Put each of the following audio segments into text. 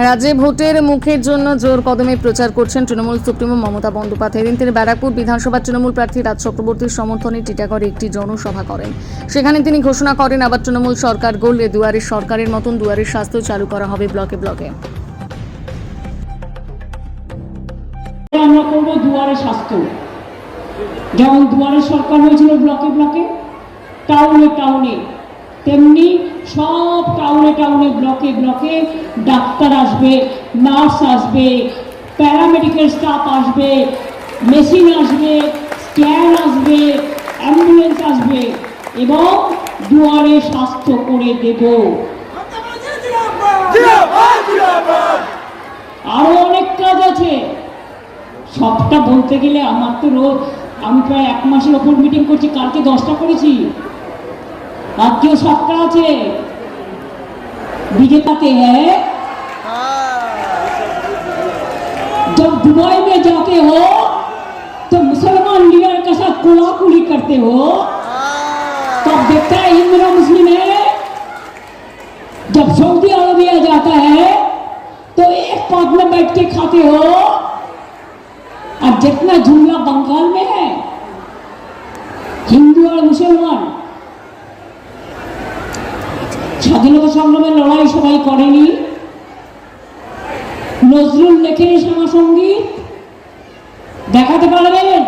রাজ্যে ভোটের মুখের জন্য জোর কদমে প্রচার করছেন তৃণমূল সুপ্রিমো মমতা বন্দ্যোপাধ্যায়। এদিন তিনি ব্যারাকপুর বিধানসভার তৃণমূল প্রার্থী রাজ চক্রবর্তীর সমর্থনে টিটাগড়ে একটি জনসভা করেন। সেখানে তিনি ঘোষণা করেন, আবার তৃণমূল সরকার গড়লে দুয়ারের সরকারের মতন দুয়ারের স্বাস্থ্য চালু করা হবে ব্লকে ব্লকে। আমরা করবো দুয়ারে স্বাস্থ্য, যেমন দুয়ারে সরকার হয়েছিল ব্লকে ব্লকে, টাউনে টাউনে, তেমনি সব টাউনে টাউনে ব্লকে ব্লকে ডাক্তার আসবে, নার্স আসবে, প্যারামেডিক্যাল স্টাফ আসবে, মেশিন আসবে, স্ক্যান আসবে, অ্যাম্বুলেন্স আসবে এবং দুয়ারে স্বাস্থ্য করে দেব। আরো অনেক কাজ আছে, সবটা বলতে গেলে আমার তো রোজ, আমি প্রায় 1 মাসের ওপর মিটিং করছি, কালকে 10টা করেছি, আজকেও 7টা আছে। बीजेपी है, जब दुबई में जाते हो तो मुसलमान लीडर के साथ कुलाकुली करते हो, तब देखता है हिंदू मुस्लिम है। जब सऊदी अरबिया जाता है तो एक पद में बैठ के खाते हो, और जितना जुमला बंगाल में है हिंदू और मुसलमान, স্বাধীনতা সংগ্রামের লড়াই সবাই করেনি। নজরুল লেখেন শ্যামা সঙ্গীত, দেখাতে পারবেন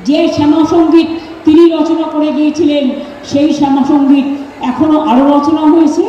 যে শ্যামা সঙ্গীত তিনি রচনা করে গিয়েছিলেন, সেই শ্যামা সঙ্গীত এখনো আরো রচনা হয়েছে।